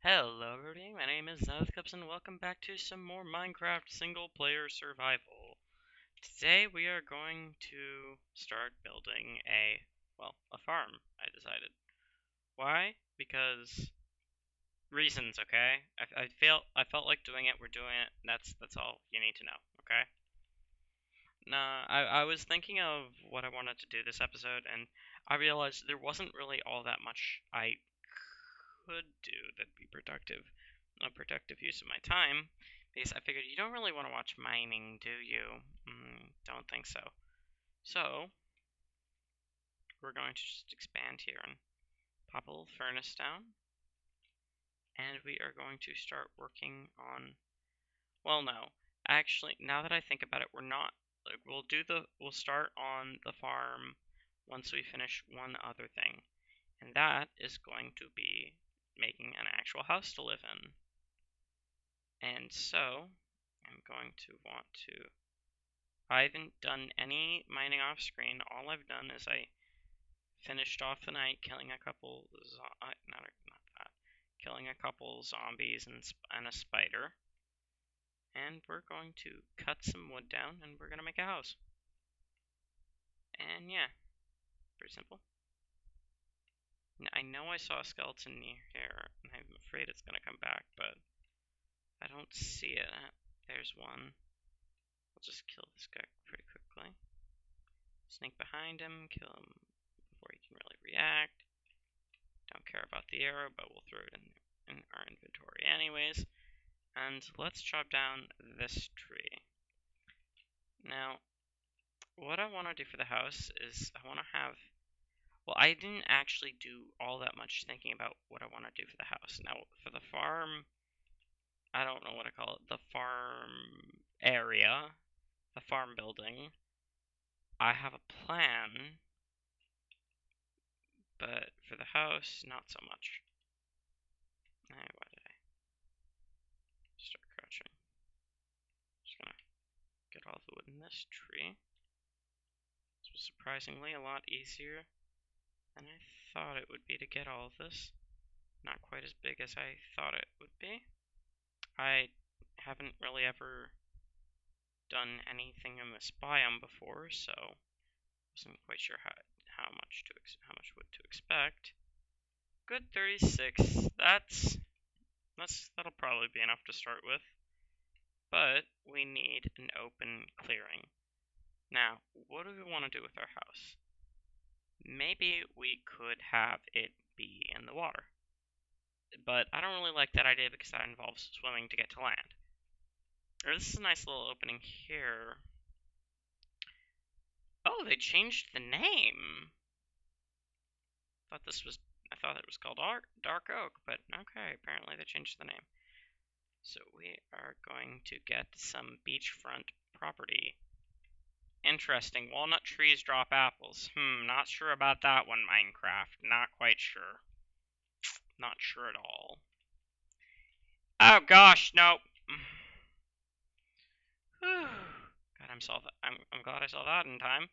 Hello everybody, my name is Zenithcups and welcome back to some more Minecraft single-player survival. Today we are going to start building a farm, I decided. Why? Because reasons, okay? I felt like doing it, we're doing it, that's all you need to know, okay? Nah, I was thinking of what I wanted to do this episode and I realized there wasn't really all that much I could do that'd be productive, a productive use of my time, because I figured you don't really want to watch mining, do you? Don't think so. So, we're going to just expand here and pop a little furnace down, and we are going to start working on, well, no. Actually, now that I think about it, we're not, like, we'll start on the farm once we finish one other thing, and that is going to be making an actual house to live in. And so, I'm going to want to, I haven't done any mining off screen. All I've done is I finished off the night killing a couple, not that, killing a couple zombies and a spider. And we're going to cut some wood down and we're going to make a house. And yeah, pretty simple. Now, I know I saw a skeleton near here, and I'm afraid it's going to come back, but I don't see it. There's one. I'll just kill this guy pretty quickly. Sneak behind him, kill him before he can really react. Don't care about the arrow, but we'll throw it in our inventory anyways. And let's chop down this tree. Now, what I want to do for the house is I want to have, well, I didn't actually do all that much thinking about what I want to do for the house. Now, for the farm, I don't know what to call it, the farm area, the farm building, I have a plan, but for the house, not so much. Why did I start crouching? Just gonna get all the wood in this tree. This was surprisingly a lot easier than I thought it would be to get all of this. Not quite as big as I thought it would be. I haven't really ever done anything in this biome before, so wasn't quite sure how much wood to expect. Good 36. That'll probably be enough to start with. But we need an open clearing. Now, what do we want to do with our house? Maybe we could have it be in the water. But I don't really like that idea because that involves swimming to get to land. This is a nice little opening here. Oh, they changed the name. I thought it was called Dark Oak, but okay, apparently they changed the name. So we are going to get some beachfront property. Interesting. Walnut trees drop apples. Not sure about that one, Minecraft. Not quite sure. Not sure at all. Oh gosh, no. God, I'm glad I saw that in time.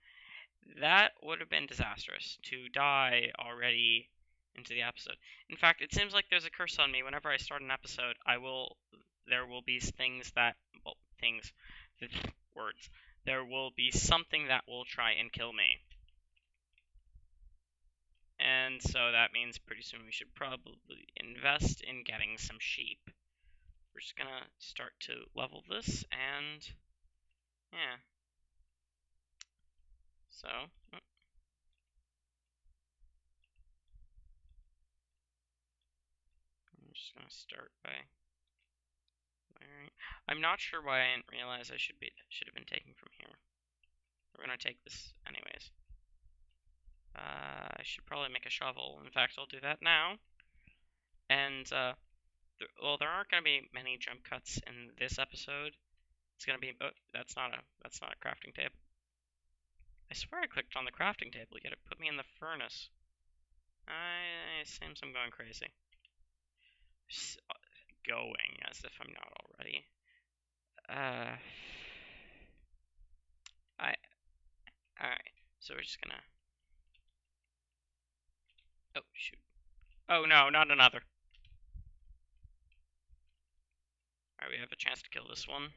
That would have been disastrous to die already into the episode. In fact, it seems like there's a curse on me. Whenever I start an episode, there will be things that, well, things, words. There will be something that will try and kill me. And so that means pretty soon we should probably invest in getting some sheep. We're just gonna start to level this, and yeah. So, I'm just gonna start by wiring. I'm not sure why I didn't realize I should have been taking from here. We're gonna take this anyways. I should probably make a shovel. In fact, I'll do that now. And well, there aren't gonna be many jump cuts in this episode. It's gonna be. Oh, that's not a crafting table. I swear I clicked on the crafting table, yet it put me in the furnace. It seems I'm going crazy. Going as if I'm not already. Alright, so we're just gonna. Oh, shoot. Oh no, not another. have a chance to kill this one.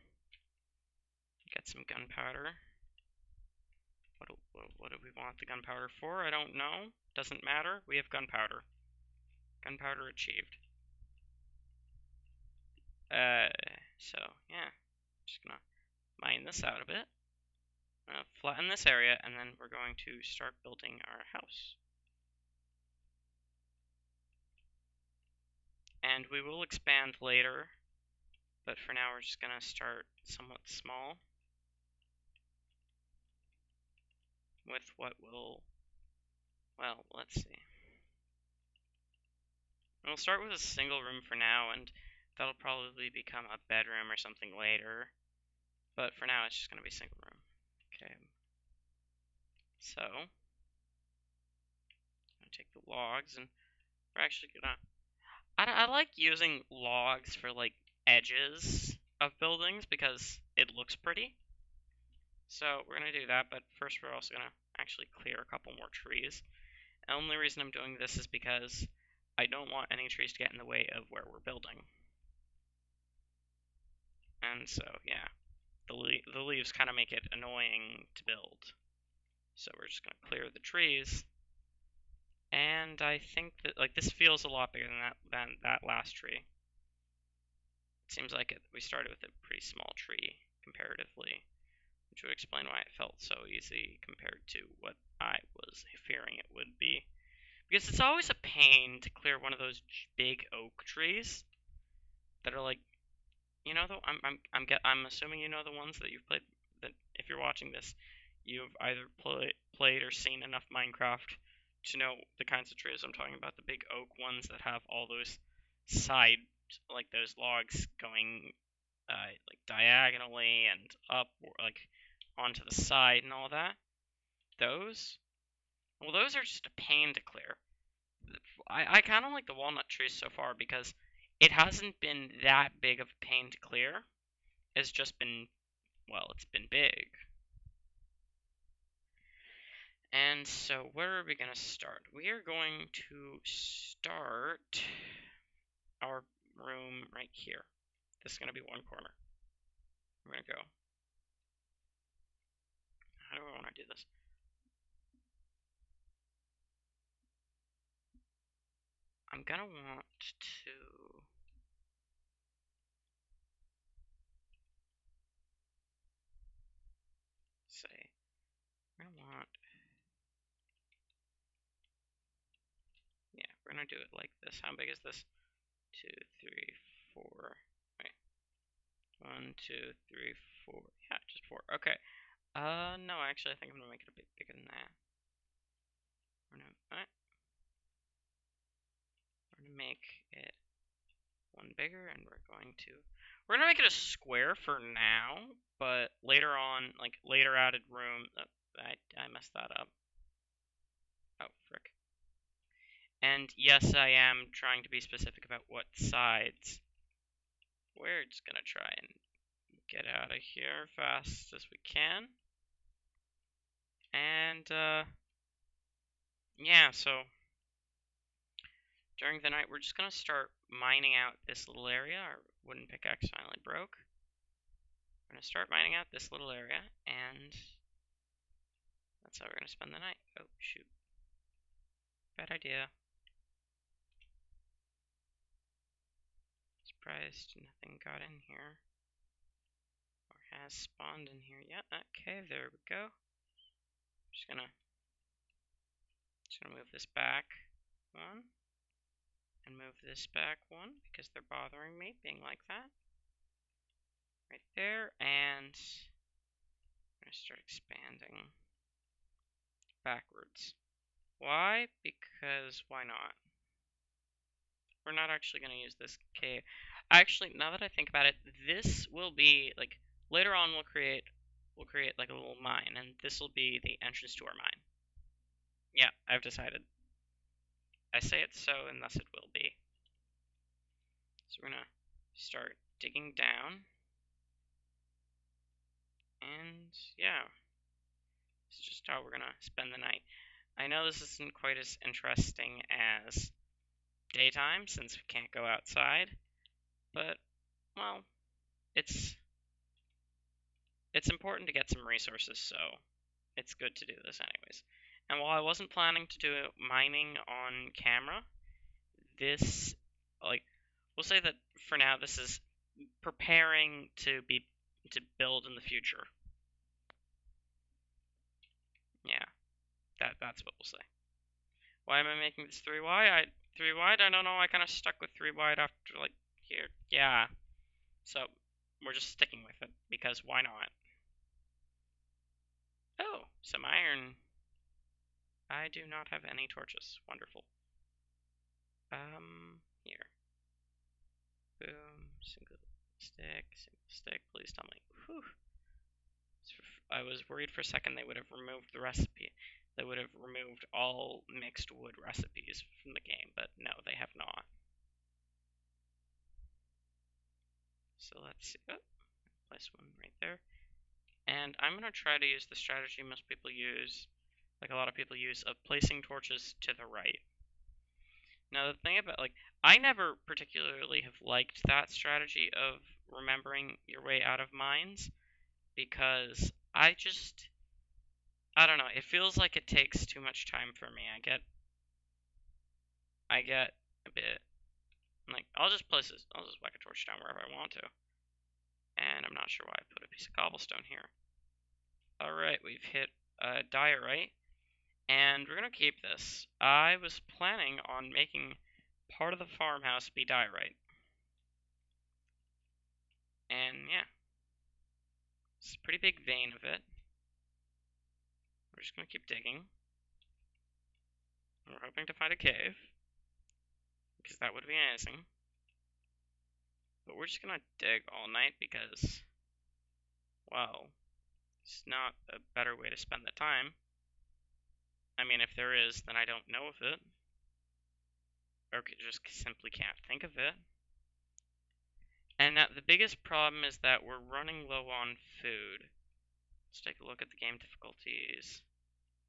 Get some gunpowder. What do we want the gunpowder for? I don't know. Doesn't matter. We have gunpowder. Gunpowder achieved. So yeah, just gonna mine this out a bit. Flatten this area, and then we're going to start building our house. And we will expand later, but for now we're just gonna start somewhat small with what will, well, let's see. We'll start with a single room for now, and that'll probably become a bedroom or something later. But for now, it's just gonna be single room. Okay. So, I'm gonna take the logs, and we're actually gonna. I like using logs for like edges of buildings because it looks pretty. So we're gonna do that, but first we're also gonna actually clear a couple more trees. The only reason I'm doing this is because I don't want any trees to get in the way of where we're building. And so, yeah, the leaves kind of make it annoying to build. So we're just gonna clear the trees. And I think that like this feels a lot bigger than that last tree. It seems like we started with a pretty small tree comparatively, which would explain why it felt so easy compared to what I was fearing it would be. Because it's always a pain to clear one of those big oak trees that are like, you know, I'm assuming you know the ones that you've played. That if you're watching this, you've either played or seen enough Minecraft to know the kinds of trees I'm talking about. The big oak ones that have all those side, like those logs going like diagonally and up, or like onto the side and all that. Those, well, those are just a pain to clear. I kind of like the walnut trees so far because it hasn't been that big of a pain to clear. It's just been, well, it's been big. And so where are we going to start? We are going to start our room right here. This is going to be one corner. I'm going to go. How do I want to do this? I'm going to want to say, we're going to want, yeah, we're going to do it like this. How big is this? 2, 3, 4, wait. 1, 2, 3, 4. Yeah, just 4. Okay. No, actually, I think I'm gonna make it a bit bigger than that. We're gonna make it one bigger, and we're gonna make it a square for now. But later on, like later added room, I messed that up. Oh frick. And yes, I am trying to be specific about what sides. We're just gonna try and get out of here fast as we can. And yeah, so during the night we're just gonna start mining out this little area. Our wooden pickaxe finally broke. We're gonna start mining out this little area, and that's how we're gonna spend the night. Oh shoot. Bad idea. Surprised nothing got in here. Or has spawned in here yet. Okay, there we go. Just gonna move this back one. And move this back one because they're bothering me being like that. Right there, and I'm gonna start expanding backwards. Why? Because why not? We're not actually gonna use this cave. Actually, now that I think about it, this will be like later on we'll create like a little mine, and this will be the entrance to our mine. Yeah, I've decided. I say it so, and thus it will be. So we're gonna start digging down, and yeah, it's just how we're gonna spend the night. I know this isn't quite as interesting as daytime since we can't go outside, but well, it's important to get some resources, so it's good to do this anyways. And while I wasn't planning to do mining on camera, this, like, we'll say that for now this is preparing to build in the future. Yeah, that's what we'll say. Why am I making this 3 wide? 3 wide? I don't know. I kind of stuck with 3 wide after, like, here. Yeah. So we're just sticking with it because why not? Oh, some iron. I do not have any torches. Wonderful. Here. Boom. Single stick. Please tell me. Whew. I was worried for a second they would have removed the recipe. They would have removed all mixed wood recipes from the game, but no, they have not. So let's see. Oh, place one right there. And I'm going to try to use the strategy most people use, like a lot of people use, of placing torches to the right. Now, the thing about, like, I never particularly have liked that strategy of remembering your way out of mines, because I don't know, it feels like it takes too much time for me. I get a bit, like, I'll just whack a torch down wherever I want to. And I'm not sure why I put a piece of cobblestone here. Alright, we've hit diorite. And we're going to keep this. I was planning on making part of the farmhouse be diorite. And yeah, it's a pretty big vein of it. We're just going to keep digging. We're hoping to find a cave, because that would be amazing. But we're just going to dig all night because, well, it's not a better way to spend the time. I mean, if there is, then I don't know of it. Or just simply can't think of it. And the biggest problem is that we're running low on food. Let's take a look at the game difficulties.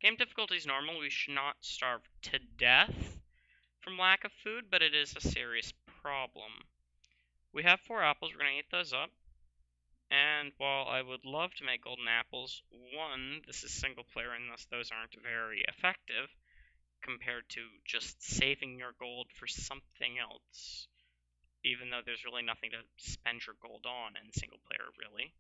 Game difficulty is normal. We should not starve to death from lack of food, but it is a serious problem. We have 4 apples. We're going to eat those up. And while I would love to make golden apples, one, this is single player and thus those aren't very effective compared to just saving your gold for something else. Even though there's really nothing to spend your gold on in single player, really.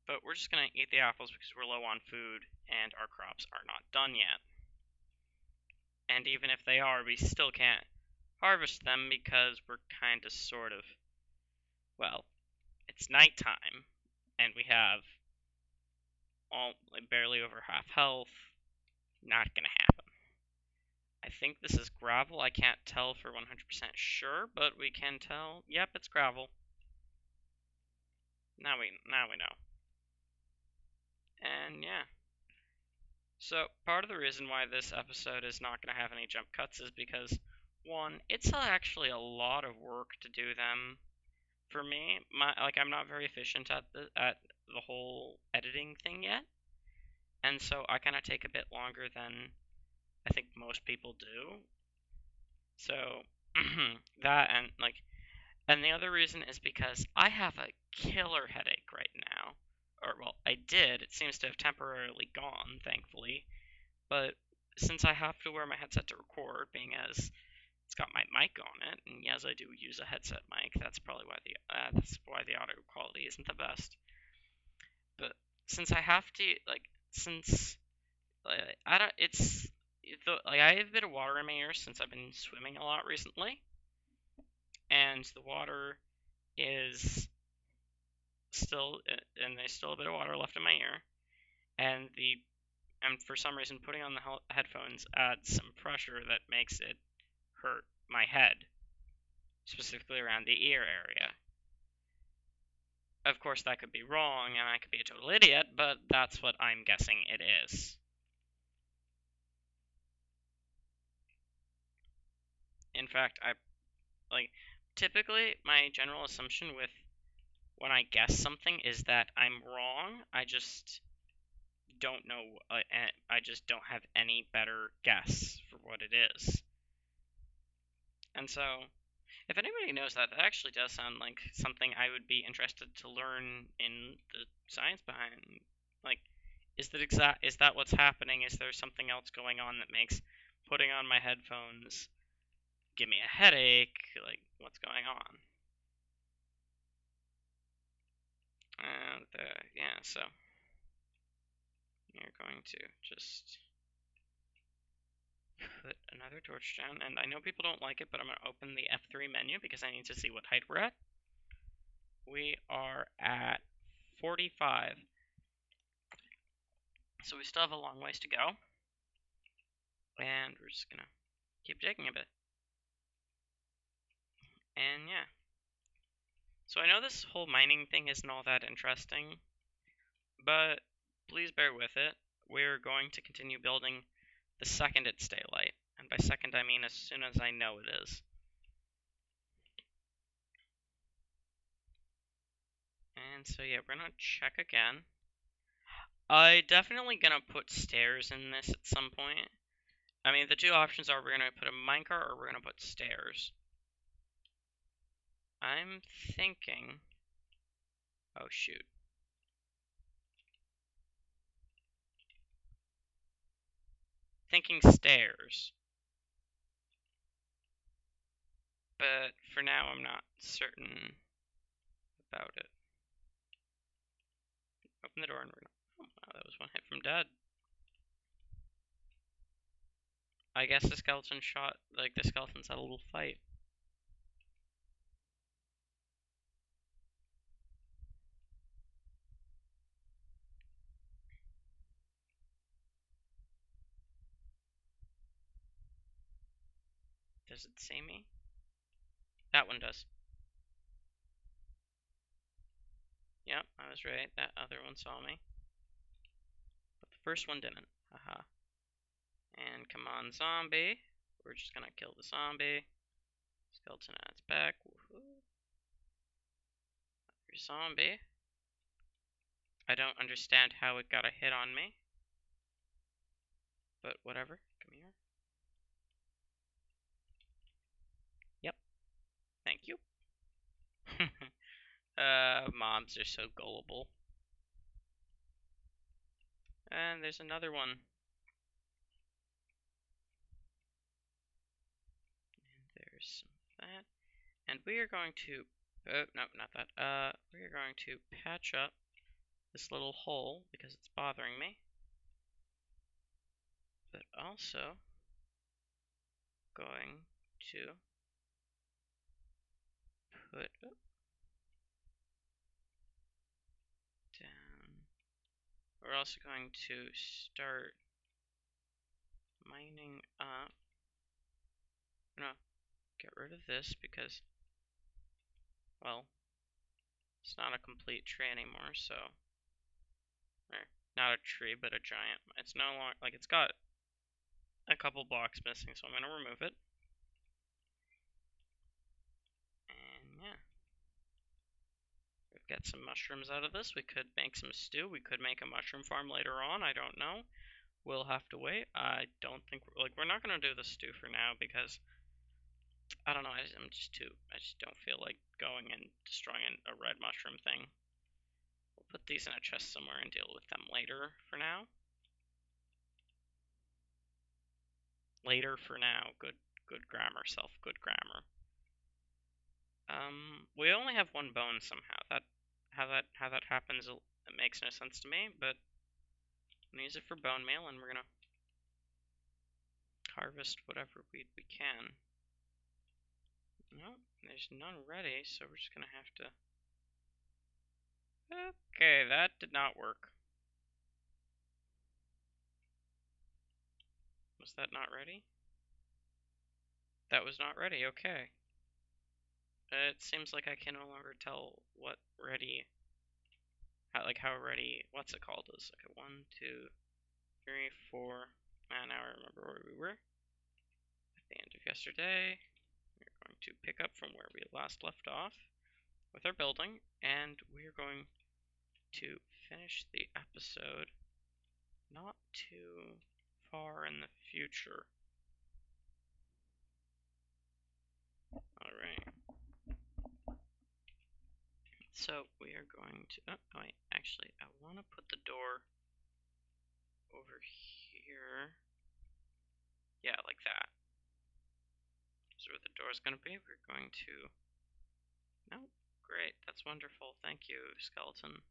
But we're just going to eat the apples because we're low on food and our crops are not done yet. And even if they are, we still can't harvest them because we're kind of sort of, well, it's nighttime and we have barely over half health. Not going to happen. I think this is gravel. I can't tell for 100% sure, but we can tell. Yep, it's gravel. Now we know. And yeah. So, part of the reason why this episode is not going to have any jump cuts is because, one, it's actually a lot of work to do them. For me, I'm not very efficient at the whole editing thing yet, and so I kind of take a bit longer than I think most people do. So, that and the other reason is because I have a killer headache right now. Or, well, I did. It seems to have temporarily gone, thankfully. But since I have to wear my headset to record, being as it's got my mic on it, and yes, I do use a headset mic, that's probably why the audio quality isn't the best. But since I have to, I don't, I have a bit of water in my ears since I've been swimming a lot recently, and the water is still, and there's still a bit of water left in my ear, and for some reason putting on the headphones adds some pressure that makes it hurt my head, specifically around the ear area. Of course, that could be wrong, and I could be a total idiot, but that's what I'm guessing it is. In fact, typically my general assumption with when I guess something is that I'm wrong. I just don't know. I just don't have any better guess for what it is. And so, If anybody knows that, that actually does sound like something I would be interested to learn in the science behind. Like, is that what's happening? Is there something else going on that makes putting on my headphones give me a headache? Like, what's going on? And yeah, so you're going to just put another torch down, and I know people don't like it, but I'm going to open the F3 menu because I need to see what height we're at. We are at 45. So we still have a long ways to go. And we're just going to keep digging a bit. And yeah. So I know this whole mining thing isn't all that interesting, but please bear with it. We're going to continue building the second it's daylight. And by second, I mean as soon as I know it is. And so yeah, we're gonna check again. I definitely gonna put stairs in this at some point. I mean, the two options are we're gonna put a minecart or we're gonna put stairs. I'm thinking... Oh, shoot. Thinking stairs. But for now, I'm not certain about it. Open the door and we're gonna... Oh, wow, that was one hit from Dad. I guess the skeleton shot... Like, the skeletons had a little fight. Does it see me? That one does. Yep, I was right. That other one saw me. But the first one didn't. Haha. And come on, zombie. We're just gonna kill the zombie. Skeleton at its back. Woohoo. Zombie. I don't understand how it got a hit on me. But whatever. Come here. Yep. Thank you. Mobs are so gullible. And there's another one. And there's some of that. And we are going to... Oh, no, not that. We are going to patch up this little hole because it's bothering me. But also going to put down. We're also going to start mining up. I'm gonna get rid of this because, well, it's not a complete tree anymore, so, or not a tree, but a giant. It's no longer, like, it's got a couple blocks missing, so I'm gonna remove it. And yeah. We've got some mushrooms out of this. We could make some stew. We could make a mushroom farm later on. I don't know. We'll have to wait. I don't think, like, we're not gonna do the stew for now because I don't know. I just don't feel like going and destroying a red mushroom thing. We'll put these in a chest somewhere and deal with them later for now. Later for now. Good grammar, good grammar. We only have one bone somehow. How that happens, it makes no sense to me, but I'm gonna use it for bone meal, and we're gonna harvest whatever weed we can. No, there's none ready, so we're just gonna have to... Okay, that did not work. Was that not ready? That was not ready, okay. It seems like I can no longer tell what ready... how ready... What's it called is. Okay, 1, 2, 3, 4... now I remember where we were. At the end of yesterday, we're going to pick up from where we last left off with our building, and we're going to finish the episode not too far in the future. Alright. So we are going to, oh wait, actually I want to put the door over here. Yeah, like that. So where the door is going to be, we're going to, no, great, that's wonderful, thank you, skeleton.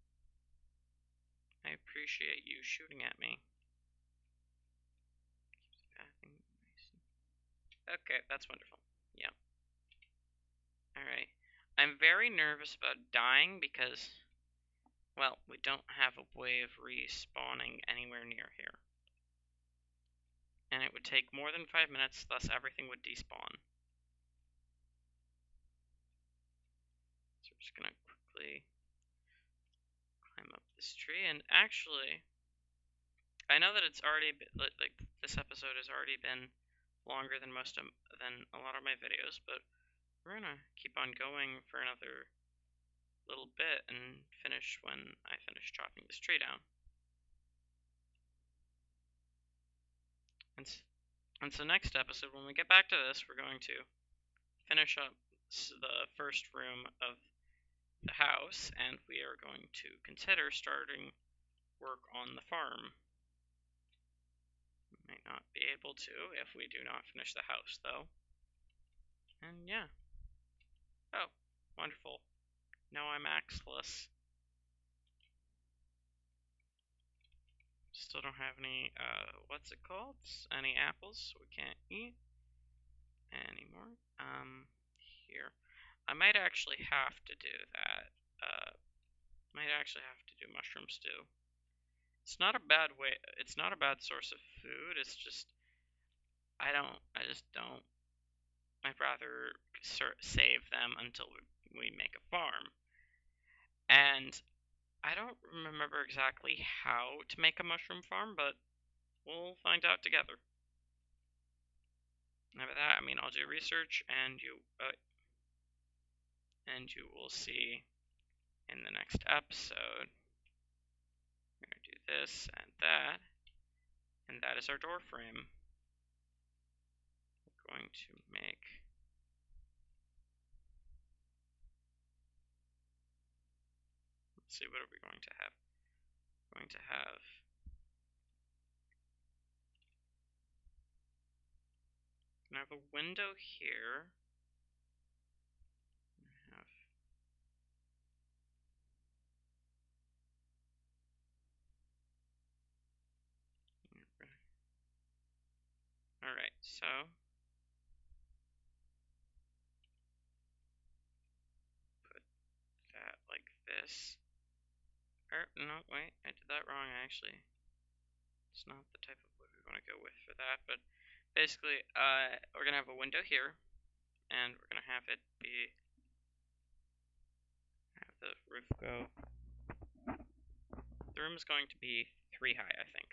I appreciate you shooting at me. Okay, that's wonderful. Yeah. Alright. I'm very nervous about dying because, well, we don't have a way of respawning anywhere near here. And it would take more than 5 minutes, thus everything would despawn. So we're just gonna quickly climb up this tree, and actually, I know that it's already been, like this episode has already been longer than than a lot of my videos, but we're gonna keep on going for another little bit and finish when I finish chopping this tree down. And so next episode, when we get back to this, we're going to finish up the first room of the house, and we are going to consider starting work on the farm. We might not be able to if we do not finish the house, though. And yeah. Oh, wonderful. Now I'm axeless. Still don't have any, what's it called? Any apples, so we can't eat anymore. Here. I might actually have to do that. Might actually have to do mushroom stew. It's not a bad way, it's not a bad source of food, it's just, I just don't. I'd rather save them until we make a farm. And I don't remember exactly how to make a mushroom farm, but we'll find out together. And with that, I mean, I'll do research, and you will see in the next episode. We're gonna do this and that is our door frame. We're going to make. Let's see, what are we going to have? We're going to have. I have a window here. Alright, so put that like this. Or, no, wait, I did that wrong actually. It's not the type of wood we want to go with for that, but basically, we're gonna have a window here, and we're gonna have it be, have the roof go. The room is going to be 3 high, I think.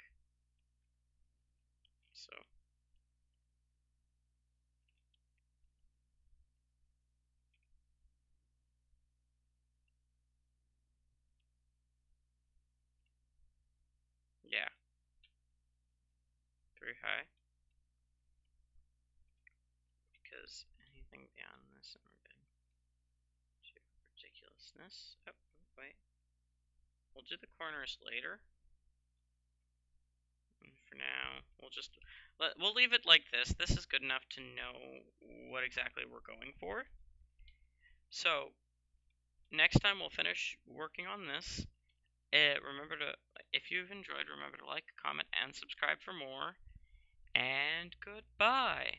So. Yeah. 3 high. Because anything beyond this, and we're getting to ridiculousness. Oh, wait. We'll do the corners later. And for now, we'll leave it like this. This is good enough to know what exactly we're going for. So, next time we'll finish working on this. Remember to, if you've enjoyed, remember to like, comment, and subscribe for more. And goodbye.